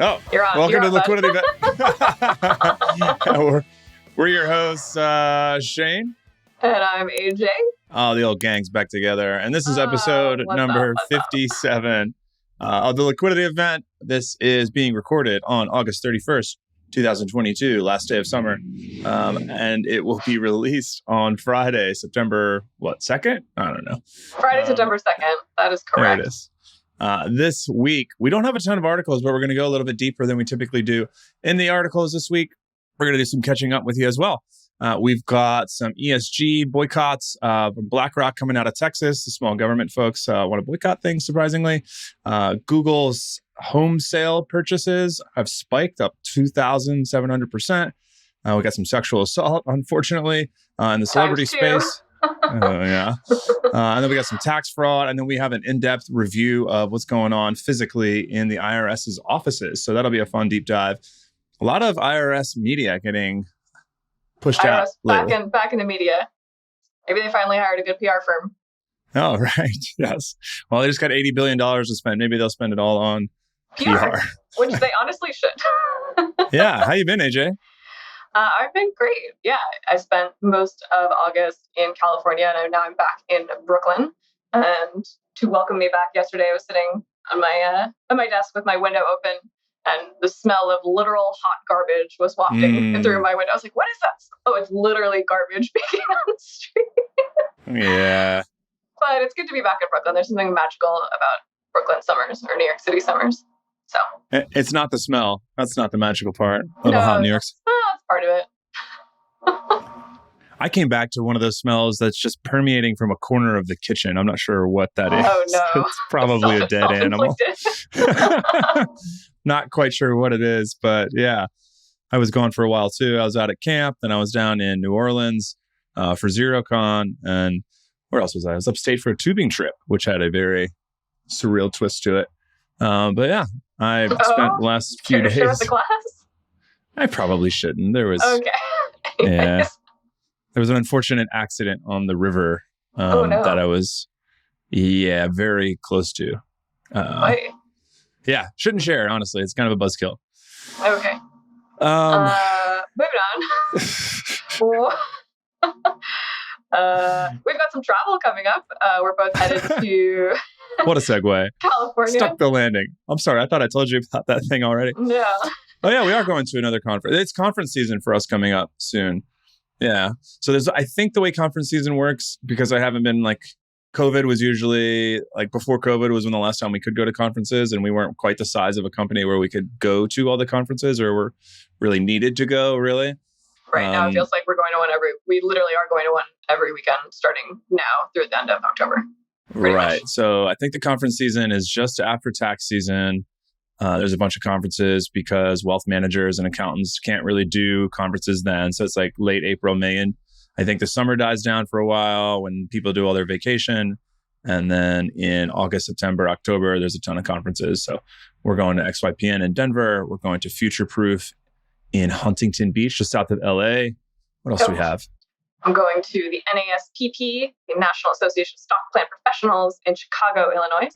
Oh, You're on. welcome You're to on, Liquidity. we're your hosts, Shane. And I'm AJ. Oh, the old gang's back together. And this is episode number 57 of the Liquidity event. This is being recorded on August 31st, 2022, last day of summer. And it will be released on Friday, September, 2nd? I don't know. Friday, September 2nd. That is correct. There it is. This week, we don't have a ton of articles, but we're going to go a little bit deeper than we typically do in the articles this week. We're going to do some catching up with you as well. We've got some ESG boycotts from Blackrock coming out of Texas. The small government folks want to boycott things, surprisingly. Google's home sale purchases have spiked up 2,700%. We got some sexual assault, unfortunately, in the celebrity space. Yeah. And then we got some tax fraud. And then we have an in-depth review of what's going on physically in the IRS's offices. So that'll be a fun deep dive. A lot of IRS media getting pushed out. Back in the media. Maybe they finally hired a good PR firm. Oh, right. Yes. Well, they just got $80 billion to spend. Maybe they'll spend it all on PR. Which they honestly should. Yeah. How you been, AJ? I've been great. Yeah, I spent most of August in California, and now I'm back in Brooklyn. And to welcome me back yesterday, I was sitting on my desk with my window open, and the smell of literal hot garbage was wafting through my window. I was like, "What is that?" Oh, it's literally garbage baking on the street. Yeah. But it's good to be back in Brooklyn. There's something magical about Brooklyn summers or New York City summers. So it's not the smell. That's not the magical part of hot New York. That's part of it. I came back to one of those smells that's just permeating from a corner of the kitchen. I'm not sure what that is. Oh, no. It's probably a dead animal. Not quite sure what it is, but yeah. I was gone for a while too. I was out at camp, then I was down in New Orleans for ZeroCon. And where else was I? I was upstate for a tubing trip, which had a very surreal twist to it. But yeah, I spent the last few days. Share the class? I probably shouldn't. There was yeah, there was an unfortunate accident on the river that I was very close to. Yeah, shouldn't share. Honestly, it's kind of a buzzkill. Okay. Moving on. We've got some travel coming up. We're both headed to. What a segue. California. Stuck the landing. I'm sorry. I thought I told you about that thing already. Yeah. Oh, yeah. We are going to another conference. It's conference season for us coming up soon. Yeah. So I think the way conference season works, because I haven't been COVID was usually before COVID was when the last time we could go to conferences, and we weren't quite the size of a company where we could go to all the conferences or were really needed to go, really. Right now, it feels like we're going to one we literally are going to one every weekend starting now through the end of October. Right. Much. So I think the conference season is just after tax season. There's a bunch of conferences because wealth managers and accountants can't really do conferences then. So it's late April, May. And I think the summer dies down for a while when people do all their vacation. And then in August, September, October, there's a ton of conferences. So we're going to XYPN in Denver. We're going to Future Proof in Huntington Beach, just south of LA. What else do we have? I'm going to the NASPP, the National Association of Stock Plan Professionals in Chicago, Illinois.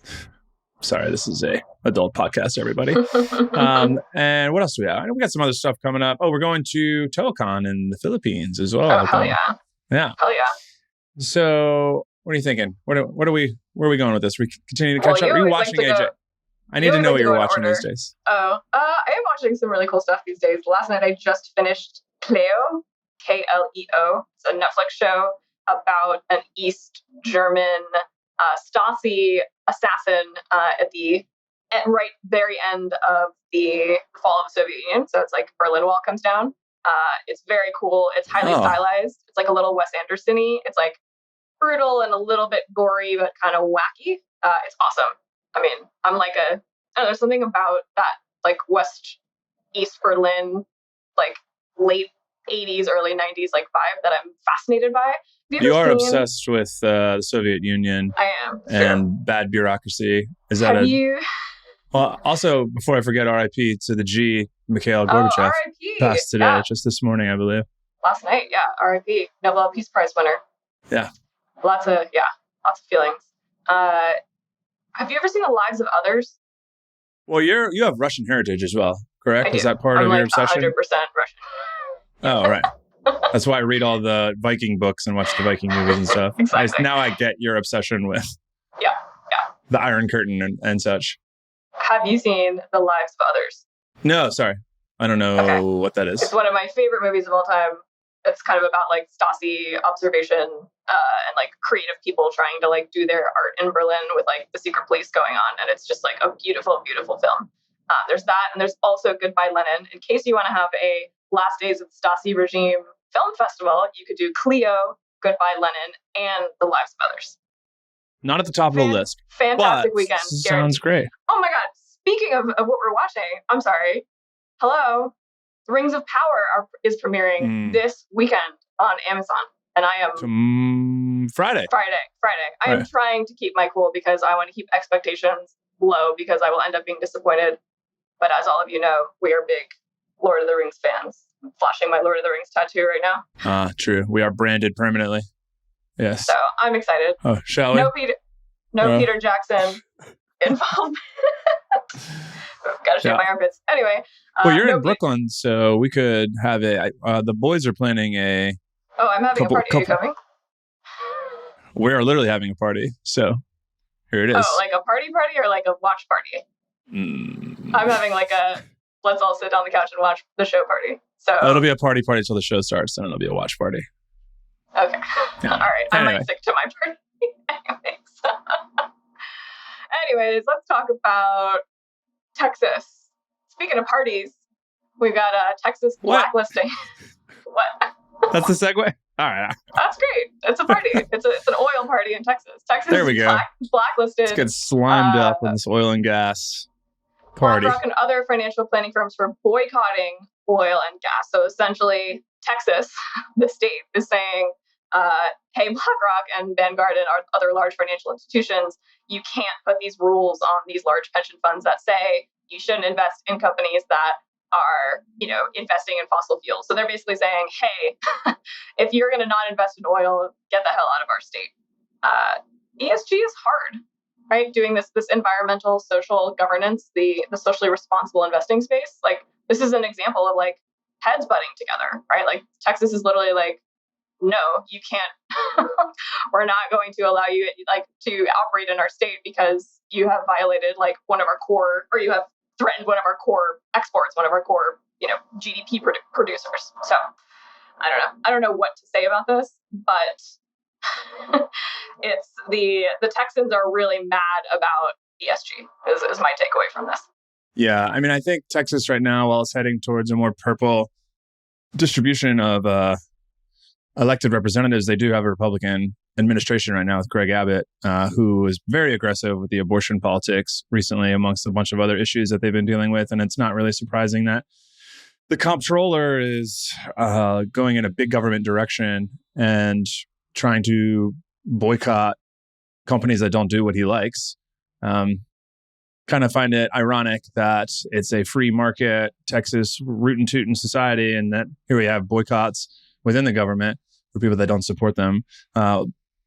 Sorry, this is a adult podcast, everybody. And what else do we have? We got some other stuff coming up. Oh, we're going to TOECon in the Philippines as well. Oh, hell yeah. Yeah. Hell yeah. So what are you thinking? Where are we going with this? We continue to catch up. Are you watching, AJ? I need to know what you're watching these days. Oh, I am watching some really cool stuff these days. Last night, I just finished Cleo, Kleo. It's a Netflix show about an East German Stasi assassin at the very end of the fall of the Soviet Union. So it's Berlin Wall comes down. It's very cool. It's highly stylized. It's a little Wes Anderson-y. It's brutal and a little bit gory, but kind of wacky. It's awesome. I mean, I'm I don't know, there's something about that East Berlin, late 80s, early 90s vibe that I'm fascinated by. You are obsessed with the Soviet Union. I am. And bad bureaucracy. Is that you? Well, also, before I forget, RIP to the G, Mikhail Gorbachev. RIP. Passed today, just this morning, I believe. Last night, yeah. RIP. Nobel Peace Prize winner. Yeah. Lots of feelings. Have you ever seen The Lives of Others? Well, you have Russian heritage as well, correct? I do. Is that part I'm of like your obsession? 100% Russian. Oh, right. That's why I read all the Viking books and watch the Viking movies and stuff. Exactly. Now I get your obsession with Yeah. the Iron Curtain and such. Have you seen The Lives of Others? No, sorry. I don't know what that is. It's one of my favorite movies of all time. It's kind of about like Stasi observation and like creative people trying to like do their art in Berlin with like the secret police going on. And it's just like a beautiful, beautiful film. There's that. And there's also Goodbye Lenin. In case you want to have a Last Days of the Stasi Regime film festival, you could do Cleo, Goodbye Lenin, and The Lives of Others. Not at the top of the list. Fantastic weekend. Sounds great. Oh my God. Speaking of what we're watching, I'm sorry. Hello. Rings of Power is premiering this weekend on Amazon. And I am... Friday. I am trying to keep my cool because I want to keep expectations low because I will end up being disappointed. But as all of you know, we are big Lord of the Rings fans. I'm flashing my Lord of the Rings tattoo right now. True. We are branded permanently. Yes. So I'm excited. Oh, shall we? No Peter Jackson involved. Gotta shave my armpits. Anyway. Well, you're in Brooklyn, so we could have the boys are planning a... Oh, I'm having a party. Are you coming? We are literally having a party. So here it is. Oh, like a party or like a watch party? I'm having like a let's all sit on the couch and watch the show party. So it'll be a party till the show starts, then it'll be a watch party. Okay. Yeah. All right. I Anyway. might stick to my party. Anyways, let's talk about Texas. Speaking of parties, we've got a Texas blacklisting. What? That's the segue? All right. That's great. It's a party. It's an oil party in Texas. Texas there we go. Blacklisted. Let's get slimed up in this oil and gas party. BlackRock and other financial planning firms for boycotting oil and gas. So essentially, Texas, the state, is saying, hey, BlackRock and Vanguard and other large financial institutions, you can't put these rules on these large pension funds that say you shouldn't invest in companies that are, investing in fossil fuels. So they're basically saying, hey, if you're going to not invest in oil, get the hell out of our state. ESG is hard, right? Doing this environmental, social governance, the socially responsible investing space. Like, this is an example of like heads butting together, right? Like Texas is literally like, no, you can't. We're not going to allow you to operate in our state because you have violated like one of our core, or you have threatened one of our core exports, one of our core, GDP producers. So I don't know what to say about this, but it's the Texans are really mad about ESG is my takeaway from this. Yeah, I mean, I think Texas right now, while it's heading towards a more purple distribution of elected representatives, they do have a Republican administration right now with Greg Abbott, who was very aggressive with the abortion politics recently, amongst a bunch of other issues that they've been dealing with. And it's not really surprising that the comptroller is going in a big government direction and trying to boycott companies that don't do what he likes. Kind of find it ironic that it's a free market, Texas rootin' tootin' society, and that here we have boycotts within the government for people that don't support them,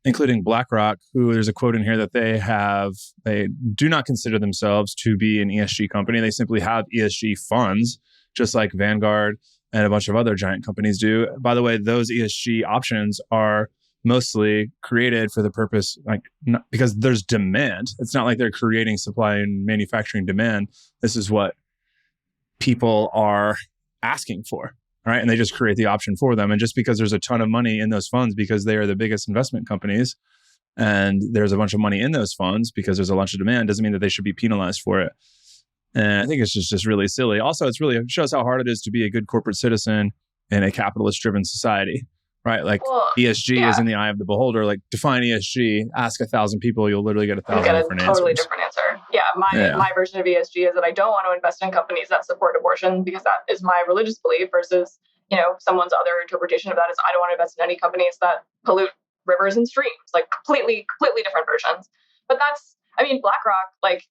including BlackRock, who there's a quote in here that they do not consider themselves to be an ESG company. They simply have ESG funds, just like Vanguard and a bunch of other giant companies do. By the way, those ESG options are mostly created for the purpose, because there's demand. It's not like they're creating supply and manufacturing demand. This is what people are asking for, right? And they just create the option for them. And just because there's a ton of money in those funds, because they are the biggest investment companies, and there's a bunch of money in those funds because there's a bunch of demand, doesn't mean that they should be penalized for it. And I think it's just really silly. Also, it shows how hard it is to be a good corporate citizen in a capitalist-driven society. Right, ESG is in the eye of the beholder. Like, define ESG, ask 1,000 people, you'll literally get 1,000 different answers. Totally different answer. Yeah, my version of ESG is that I don't want to invest in companies that support abortion because that is my religious belief. Versus, someone's other interpretation of that is I don't want to invest in any companies that pollute rivers and streams. Like completely different versions. But BlackRock,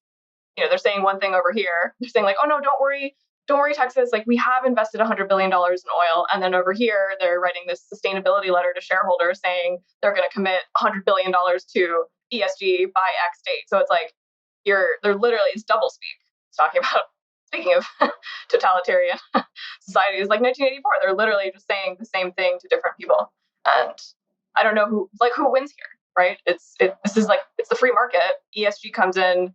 they're saying one thing over here. They're saying oh no, don't worry, Texas. Like, we have invested $100 billion in oil. And then over here, they're writing this sustainability letter to shareholders saying they're going to commit $100 billion to ESG by X date. So it's like, it's double speak. talking about, speaking of totalitarian societies like 1984, they're literally just saying the same thing to different people. And I don't know who wins here, right? It's the free market. ESG comes in,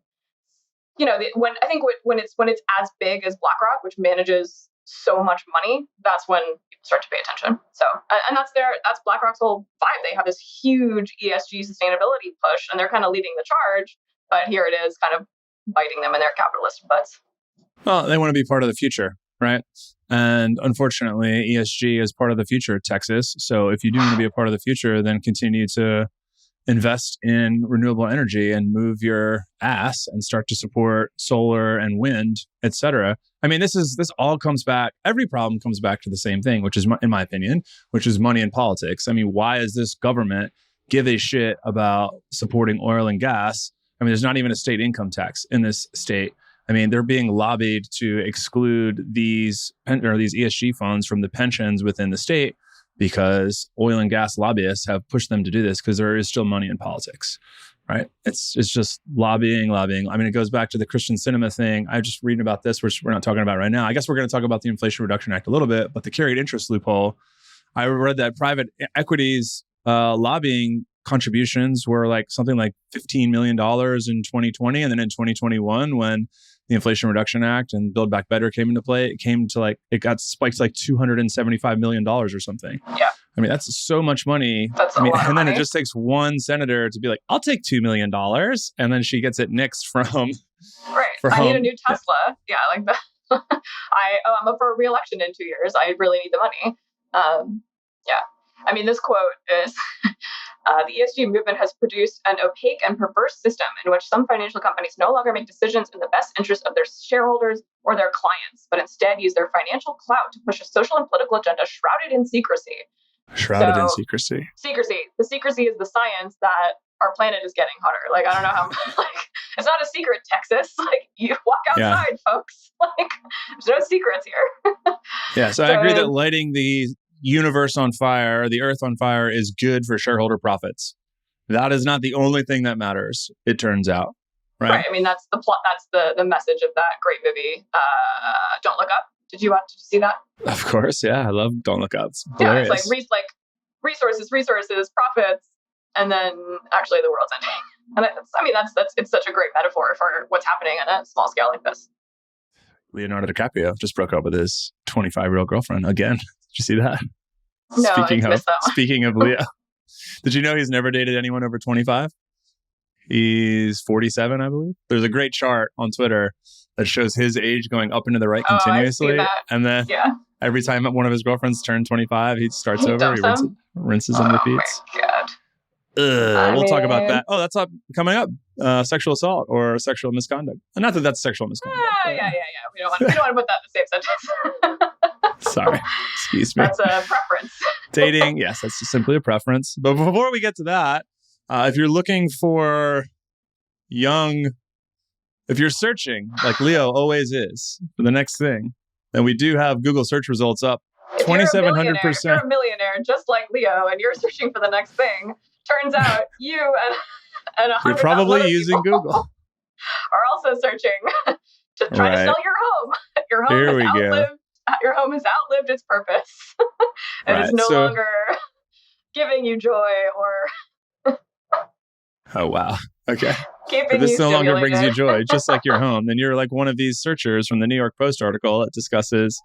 when it's as big as Blackrock, which manages so much money, that's when people start to pay attention. So, and that's Blackrock's whole vibe. They have this huge ESG sustainability push, and they're kind of leading the charge. But here it is, kind of biting them in their capitalist butts. Well, they want to be part of the future, right? And unfortunately, ESG is part of the future, Texas. So if you do want to be a part of the future, then continue to invest in renewable energy and move your ass and start to support solar and wind, et cetera. I mean, this all comes back. Every problem comes back to the same thing, which is, in my opinion, which is money and politics. I mean, why is this government give a shit about supporting oil and gas? I mean, there's not even a state income tax in this state. I mean, they're being lobbied to exclude these ESG funds from the pensions within the state because oil and gas lobbyists have pushed them to do this because there is still money in politics, right? It's just lobbying. I mean, it goes back to the Christian cinema thing. I just reading about this, which we're not talking about right now. I guess we're going to talk about the Inflation Reduction Act a little bit, but the carried interest loophole, I read that private equities lobbying contributions were like something like $15 million in 2020. And then in 2021, when the Inflation Reduction Act and Build Back Better came into play, it got spiked to like $275 million or something. Yeah. I mean, that's so much money. That's a lot of and then money. it just takes one senator to be like, I'll take $2 million. And then she gets it nixed from. Right. I need a new Tesla. Yeah. Like that. I'm up for re-election in 2 years. I really need the money. Yeah. I mean, this quote is, the ESG movement has produced an opaque and perverse system in which some financial companies no longer make decisions in the best interest of their shareholders or their clients, but instead use their financial clout to push a social and political agenda shrouded in secrecy. In secrecy. Secrecy. The secrecy is the science that our planet is getting hotter. Like, I don't know how, it's not a secret, Texas. Like, you walk outside, folks. Like, there's no secrets here. Yeah, so I agree that lighting the universe on fire, the earth on fire, is good for shareholder profits. That is not the only thing that matters, it turns out. Right? I mean, that's the plot. That's the message of that great movie, Don't Look Up. Did you see that? Of course, yeah. I love Don't Look Up. It's hilarious. Yeah, it's like resources, profits, and then actually the world's ending. And it's such a great metaphor for what's happening on a small scale like this. Leonardo DiCaprio just broke up with his 25-year-old girlfriend again. Did you see that? No, Speaking of Leo, did you know he's never dated anyone over 25? He's 47, I believe. There's a great chart on Twitter that shows his age going up and to the right continuously. And then every time one of his girlfriends turns 25, he starts over. He rinses and repeats. Oh my God. We'll talk about that. Oh, that's coming up. Sexual assault or sexual misconduct. Not that that's sexual misconduct. Yeah. We don't want to put that in the same sentence. Sorry. Excuse me. That's a preference. Dating, yes, that's just simply a preference. But before we get to that, if you're looking for if you're searching, like Leo always is, for the next thing, then we do have Google search results up 2,700%. If you're a millionaire, just like Leo, and you're searching for the next thing, turns out you and 100,000 you're probably using Google are also searching to try to sell your home. Your home has outlived its purpose. It is no longer giving you joy or. Oh, wow. Okay. If this no longer brings you joy, just like your home, then you're like one of these searchers from the New York Post article that discusses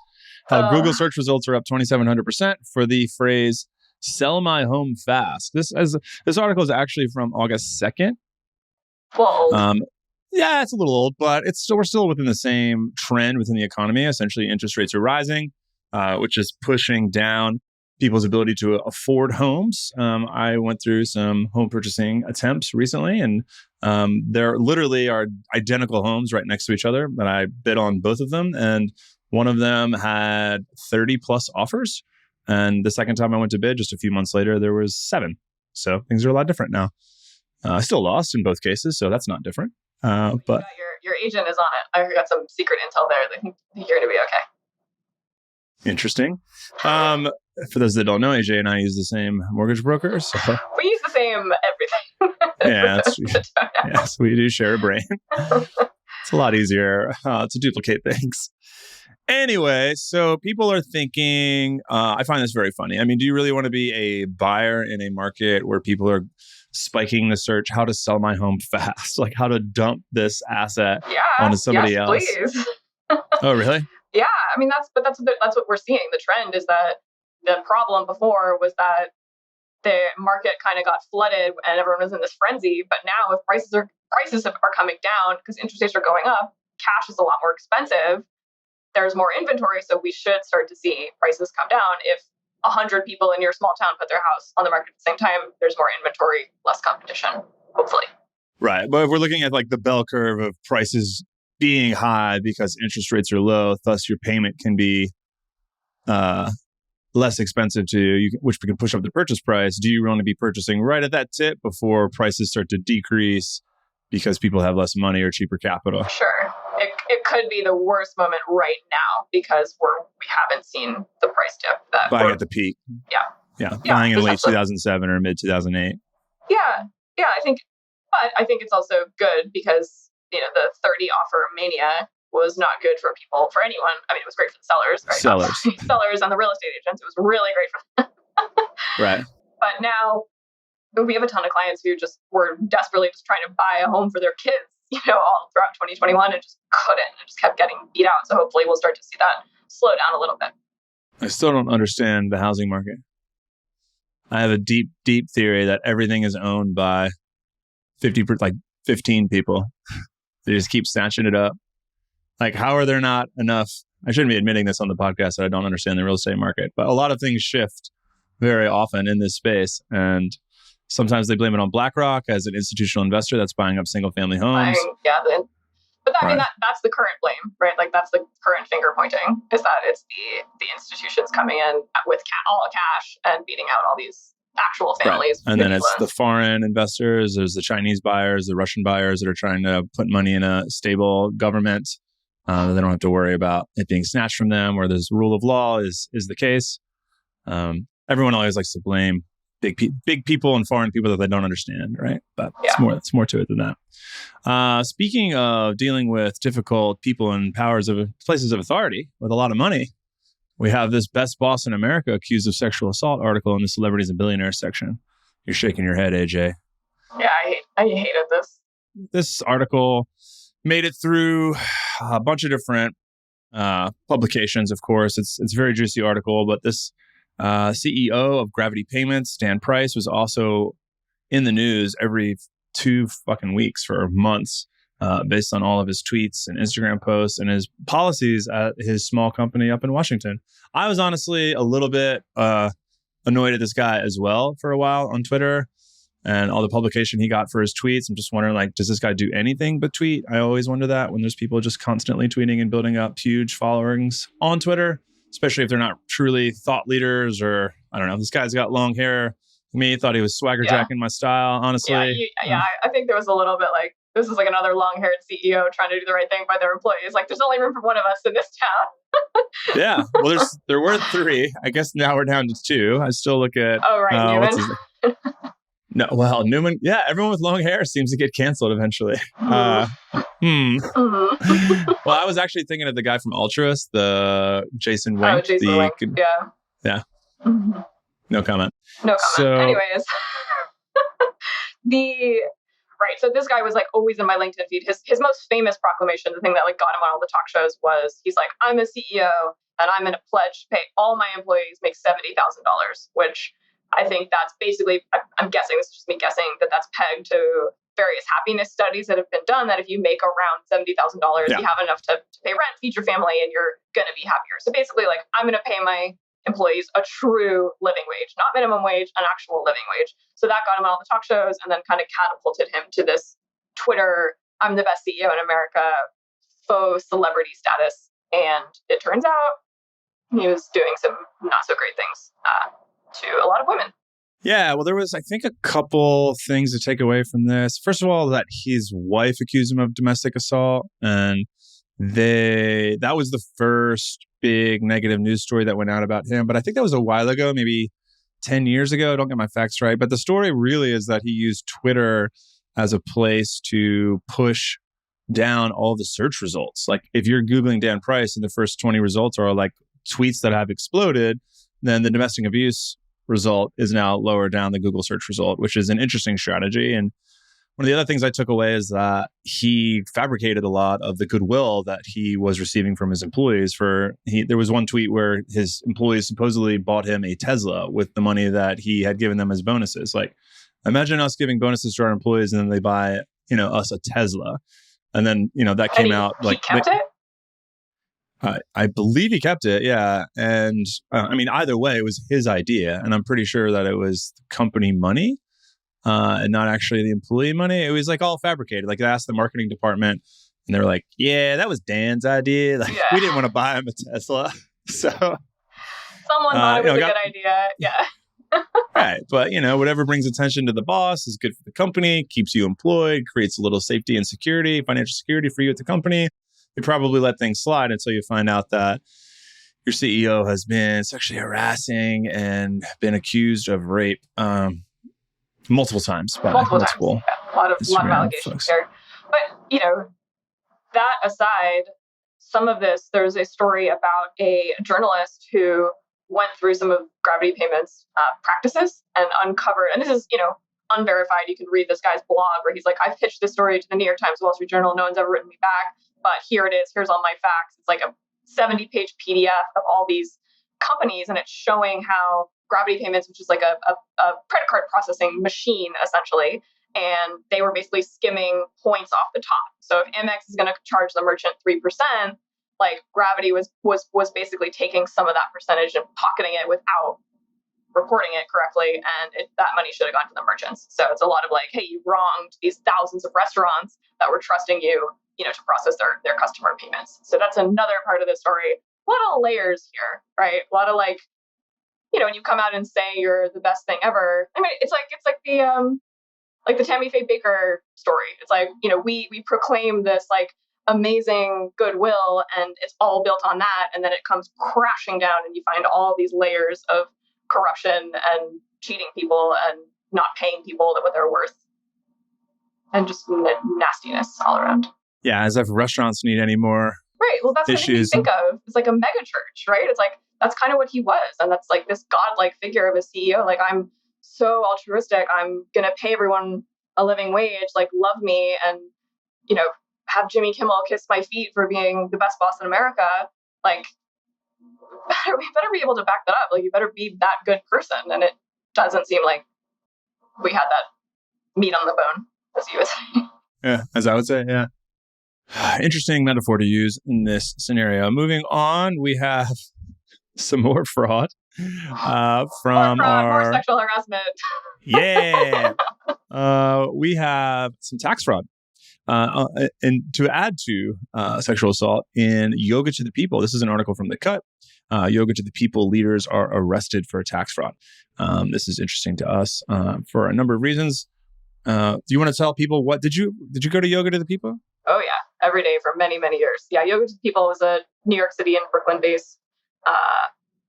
how Google search results are up 2,700% for the phrase "sell my home fast." This article is actually from August 2nd. Well, yeah, it's a little old, but we're still within the same trend within the economy. Essentially, interest rates are rising, which is pushing down people's ability to afford homes. I went through some home purchasing attempts recently, and there literally are identical homes right next to each other that I bid on both of them. And one of them had 30 plus offers. And the second time I went to bid, just a few months later, there was 7. So things are a lot different now. I still lost in both cases, so that's not different. But your agent is on it. I got some secret intel there. They think you're going to be okay. Interesting. For those that don't know, AJ and I use the same mortgage broker. So. We use the same everything. Yes, we do share a brain. It's a lot easier to duplicate things. Anyway, so people are thinking, I find this very funny. I mean, do you really want to be a buyer in a market where people are spiking the search, how to sell my home fast, like how to dump this asset onto somebody else? Please. Oh, really? Yeah. I mean, that's what we're seeing. The trend is that the problem before was that the market kind of got flooded and everyone was in this frenzy. But now if prices are coming down because interest rates are going up, cash is a lot more expensive. There's more inventory. So we should start to see prices come down. If 100 people in your small town put their house on the market at the same time, there's more inventory, less competition, hopefully. Right. But if we're looking at like the bell curve of prices being high because interest rates are low, thus your payment can be less expensive to you, which can push up the purchase price. Do you want to be purchasing right at that tip before prices start to decrease because people have less money or cheaper capital? Sure. It could be the worst moment right now because we haven't seen the price dip. Buying at the peak. Yeah. Buying in late 2007 or mid 2008. Yeah. I think it's also good because, the 30 offer mania was not good for people, for anyone. I mean, it was great for the sellers, right? Sellers and the real estate agents. It was really great for them. Right. But now we have a ton of clients who just were desperately just trying to buy a home for their kids, all throughout 2021 and just couldn't. It just kept getting beat out. So hopefully we'll start to see that slow down a little bit. I still don't understand the housing market. I have a deep, deep theory that everything is owned by 15 people. They just keep snatching it up. Like, how are there not enough? I shouldn't be admitting this on the podcast that I don't understand the real estate market, but a lot of things shift very often in this space. And sometimes they blame it on Blackrock as an institutional investor that's buying up single family homes. That's the current blame, right? Like that's the current finger pointing is that it's the institutions coming in with all cash and beating out all these actual families. Right. And then it's the foreign investors. There's the Chinese buyers, the Russian buyers that are trying to put money in a stable government. They don't have to worry about it being snatched from them, where there's rule of law is the case. Everyone always likes to blame big people and foreign people that they don't understand, right? But it's more to it than that. Speaking of dealing with difficult people in places of authority with a lot of money, we have this Best Boss in America accused of sexual assault article in the celebrities and billionaires section. You're shaking your head, AJ. Yeah, I hated this. This article made it through a bunch of different publications, of course. It's a very juicy article, but this CEO of Gravity Payments, Dan Price, was also in the news every 2 fucking weeks for months based on all of his tweets and Instagram posts and his policies at his small company up in Washington. I was honestly a little bit annoyed at this guy as well for a while on Twitter and all the publication he got for his tweets. I'm just wondering, like, does this guy do anything but tweet? I always wonder that when there's people just constantly tweeting and building up huge followings on Twitter, especially if they're not truly thought leaders or, I don't know, this guy's got long hair. Me thought he was swagger jacking my style, honestly. I think there was a little bit like, this is like another long-haired CEO trying to do the right thing by their employees. Like, there's only room for one of us in this town. Yeah. Well, there were 3. I guess now we're down to 2. I still look at... Oh, right, Newman. No, well, Newman... Yeah, everyone with long hair seems to get canceled eventually. Well, I was actually thinking of the guy from Ultras, the Jason Wink. Oh, Jason Wink, yeah. Yeah. Mm-hmm. No comment. So, anyways, so this guy was like always in my LinkedIn feed. His most famous proclamation, the thing that like got him on all the talk shows, was he's like, I'm a CEO and I'm going to pledge to pay all my employees make $70,000, which I think that's basically, I'm guessing, this is just me guessing, that's pegged to various happiness studies that have been done, that if you make around $70,000, you have enough to pay rent, feed your family, and you're going to be happier. So basically, like, I'm going to pay my employees a true living wage, not minimum wage, an actual living wage. So that got him on all the talk shows and then kind of catapulted him to this Twitter, I'm the best CEO in America, faux celebrity status. And it turns out he was doing some not so great things to a lot of women. Yeah, well, there was, I think, a couple things to take away from this. First of all, that his wife accused him of domestic assault, and that was the first big negative news story that went out about him. But I think that was a while ago, maybe 10 years ago. Don't get my facts right. But the story really is that he used Twitter as a place to push down all the search results. Like if you're Googling Dan Price and the first 20 results are like tweets that have exploded, then the domestic abuse result is now lower down the Google search result, which is an interesting strategy. And one of the other things I took away is that he fabricated a lot of the goodwill that he was receiving from his employees. There was one tweet where his employees supposedly bought him a Tesla with the money that he had given them as bonuses. Like, imagine us giving bonuses to our employees and then they buy, us a Tesla. And then, that came out like... He kept it? I believe he kept it, yeah. And either way, it was his idea. And I'm pretty sure that it was company money and not actually the employee money. It was like all fabricated. Like, they asked the marketing department and they were like, yeah, that was Dan's idea. Like, we didn't want to buy him a Tesla. So someone thought it was a good idea. Yeah. Right. But, whatever brings attention to the boss is good for the company, keeps you employed, creates a little safety and security, financial security for you at the company. You probably let things slide until you find out that your CEO has been sexually harassing and been accused of rape multiple times. Multiple times. Yeah. A lot of allegations there. But, that aside, some of this, there's a story about a journalist who went through some of Gravity Payments practices and uncovered, and this is, unverified. You can read this guy's blog where he's like, I've pitched this story to the New York Times, Wall Street Journal. No one's ever written me back. But here it is. Here's all my facts. It's like a 70-page PDF of all these companies, and it's showing how Gravity Payments, which is like a credit card processing machine, essentially, and they were basically skimming points off the top. So if Amex is going to charge the merchant 3%, like Gravity was basically taking some of that percentage and pocketing it without reporting it correctly, and that money should have gone to the merchants. So it's a lot of like, hey, you wronged these thousands of restaurants that were trusting you, to process their customer payments. So that's another part of the story. A lot of layers here, right? A lot of like, when you come out and say you're the best thing ever. I mean, it's like the Tammy Faye Baker story. It's like, we proclaim this like amazing goodwill, and it's all built on that, and then it comes crashing down, and you find all these layers of corruption and cheating people and not paying people what they're worth, and just nastiness all around. Yeah, as if restaurants need any more right. Well, that's issues. What you think of. It's like a mega church, right? It's like, that's kind of what he was. And that's like this godlike figure of a CEO. Like, I'm so altruistic. I'm going to pay everyone a living wage, like love me, and, have Jimmy Kimmel kiss my feet for being the best boss in America. Like, we better be able to back that up. Like, you better be that good person. And it doesn't seem like we had that meat on the bone, as you would say. Yeah, as I would say, yeah. Interesting metaphor to use in this scenario. Moving on, we have some more fraud from more sexual harassment. Yeah. We have some tax fraud. And to add to sexual assault in Yoga to the People, this is an article from The Cut. Yoga to the People leaders are arrested for tax fraud. This is interesting to us for a number of reasons. Do you want to tell people did you go to Yoga to the People? Oh yeah, every day for many, many years. Yeah, Yoga to the People was a New York City and Brooklyn-based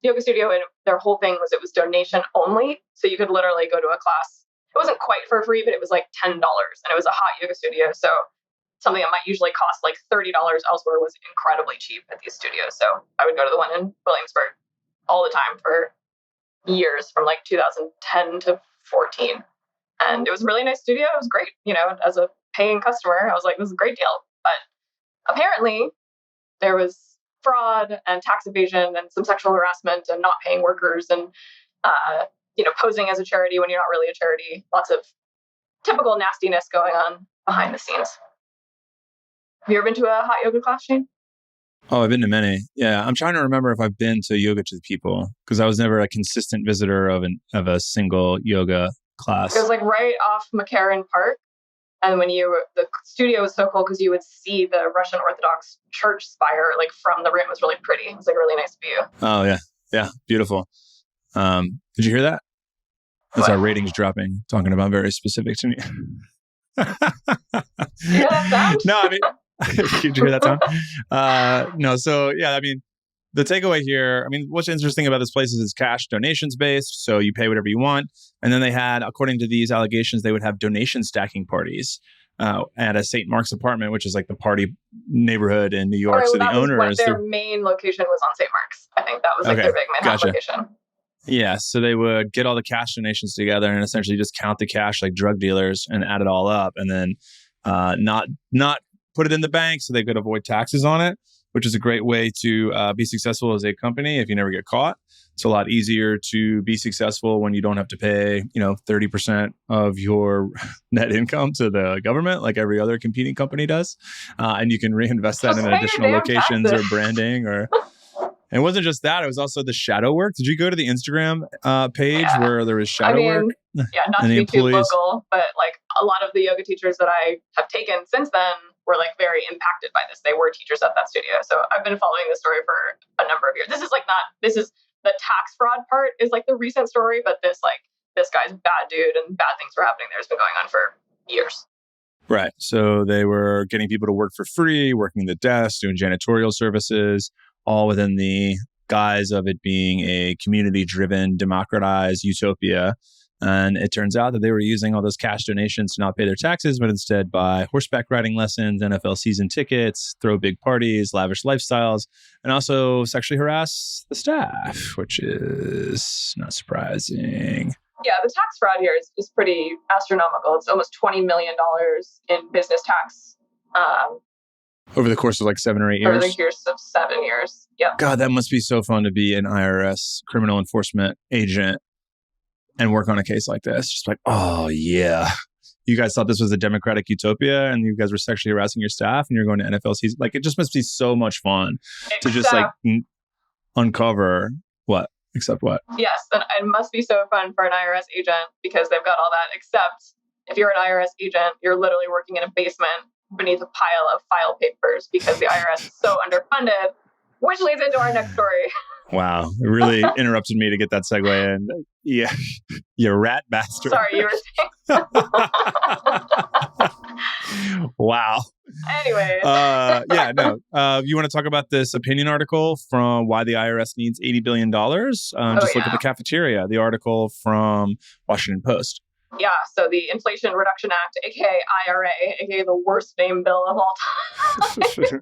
yoga studio, and their whole thing was it was donation only. So you could literally go to a class. It wasn't quite for free, but it was like $10, and it was a hot yoga studio. So something that might usually cost like $30 elsewhere was incredibly cheap at these studios. So I would go to the one in Williamsburg all the time for years, from like 2010 to 14. And it was a really nice studio. It was great. As a paying customer, I was like, this is a great deal. But apparently there was fraud and tax evasion and some sexual harassment and not paying workers and, posing as a charity when you're not really a charity. Lots of typical nastiness going on behind the scenes. Have you ever been to a hot yoga class, Shane? Oh, I've been to many. Yeah, I'm trying to remember if I've been to Yoga to the People, because I was never a consistent visitor of a single yoga class. It was like right off McCarran Park. And the studio was so cool because you would see the Russian Orthodox church spire like from the room. It was really pretty. It was like a really nice view. Oh yeah. Yeah. Beautiful. Did you hear that? That's our ratings dropping, talking about very specific to me. You hear that sound? No, I mean, did you hear that sound? No. So yeah, I mean, the takeaway here, what's interesting about this place is it's cash donations based. So you pay whatever you want. And then they had, according to these allegations, they would have donation stacking parties at a St. Mark's apartment, which is like the party neighborhood in New York. Right, So well, the owner is their main location was on St. Mark's. I think that was like Okay, their big Manhattan gotcha. location. Yeah, so they would get all the cash donations together and essentially just count the cash like drug dealers and add it all up, and then not put it in the bank so they could avoid taxes on it, which is a great way to be successful as a company if you never get caught. It's a lot easier to be successful when you don't have to pay, 30% of your net income to the government like every other competing company does. And you can reinvest that Just in pay your additional damn locations taxes. or branding or... And it wasn't just that, it was also the shadow work. Did you go to the Instagram page where there was shadow work? Yeah, not and to the be too employees... local, but like a lot of the yoga teachers that I have taken since then were like very impacted by this. They were teachers at that studio. So I've been following this story for a number of years. This is the tax fraud part is like the recent story, but this guy's bad dude and bad things were happening there. It's been going on for years. Right. So they were getting people to work for free, working the desk, doing janitorial services, all within the guise of it being a community-driven, democratized utopia. And it turns out that they were using all those cash donations to not pay their taxes, but instead buy horseback riding lessons, NFL season tickets, throw big parties, lavish lifestyles, and also sexually harass the staff, which is not surprising. Yeah, the tax fraud here is pretty astronomical. It's almost $20 million in business tax. Over the course of like 7 or 8 years? Over the course of 7 years. Yep. God, that must be so fun to be an IRS criminal enforcement agent and work on a case like this. Just like, oh, yeah. You guys thought this was a democratic utopia and you guys were sexually harassing your staff and you're going to NFL season. Like, it just must be so much fun to just like uncover what? Except what? Yes, and it must be so fun for an IRS agent because they've got all that. Except if you're an IRS agent, you're literally working in a basement beneath a pile of file papers because the IRS is so underfunded, which leads into our next story. Wow. It really interrupted me to get that segue in. Yeah. You rat bastard. Sorry, you were saying. Wow. Anyways. You want to talk about this opinion article from Why the IRS Needs $80 billion? Look at the cafeteria, the article from Washington Post. Yeah, so the Inflation Reduction Act, aka IRA, aka the worst name bill of all time.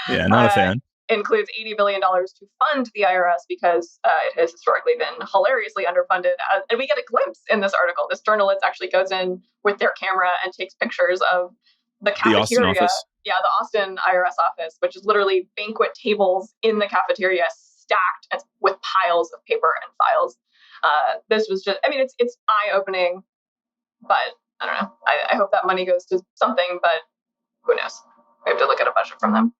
Yeah, not a fan. Includes $80 billion to fund the IRS because it has historically been hilariously underfunded. And we get a glimpse in this article. This journalist actually goes in with their camera and takes pictures of the cafeteria. The Austin office. Yeah, the Austin IRS office, which is literally banquet tables in the cafeteria stacked with piles of paper and files. This was just, it's eye-opening, but I don't know. I hope that money goes to something, but who knows? We have to look at a budget from them.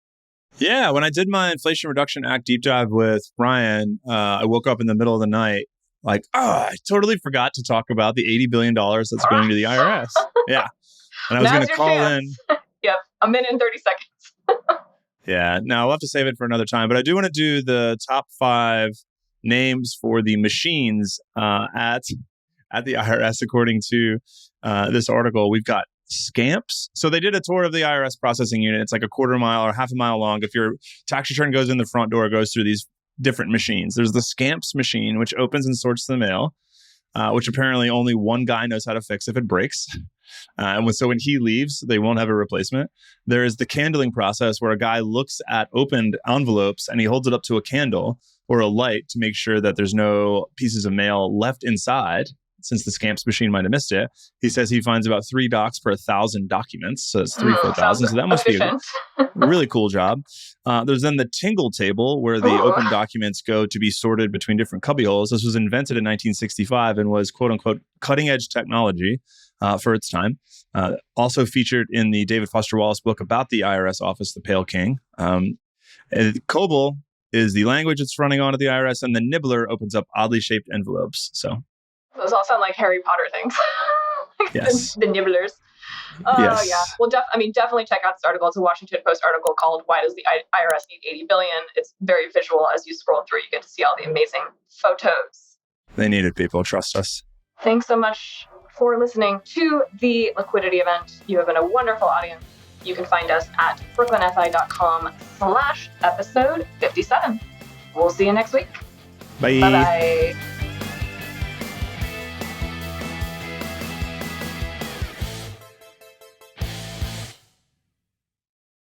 Yeah, when I did my Inflation Reduction Act deep dive with Ryan, I woke up in the middle of the night like, I totally forgot to talk about the $80 billion that's going to the IRS. Yeah. And I was going to call in. Yep, a minute and 30 seconds. Yeah, now I'll have to save it for another time. But I do want to do the top 5 names for the machines at the IRS, according to this article. We've got Scamps. So they did a tour of the IRS processing unit. It's like a quarter mile or half a mile long. If your tax return goes in the front door, it goes through these different machines. There's the Scamps machine, which opens and sorts the mail, which apparently only one guy knows how to fix if it breaks. So when he leaves, they won't have a replacement. There is the candling process where a guy looks at opened envelopes and he holds it up to a candle or a light to make sure that there's no pieces of mail left inside. Since the Scamps machine might have missed it, he says he finds about 3 docs per 1,000 documents. So it's 4,000. So that must be a really cool job. There's then the Tingle table where the open documents go to be sorted between different cubbyholes. This was invented in 1965 and was quote unquote cutting edge technology for its time. Also featured in the David Foster Wallace book about the IRS office, The Pale King. COBOL is the language it's running on at the IRS, and the Nibbler opens up oddly shaped envelopes. So those all sound like Harry Potter things. Yes. the Nibblers. Yes. Yeah. Well, definitely check out this article. It's a Washington Post article called "Why Does the IRS Need $80 Billion?" It's very visual. As you scroll through, you get to see all the amazing photos. They needed people. Trust us. Thanks so much for listening to the Liquidity event. You have been a wonderful audience. You can find us at brooklynfi.com/episode 57. We'll see you next week. Bye. Bye-bye.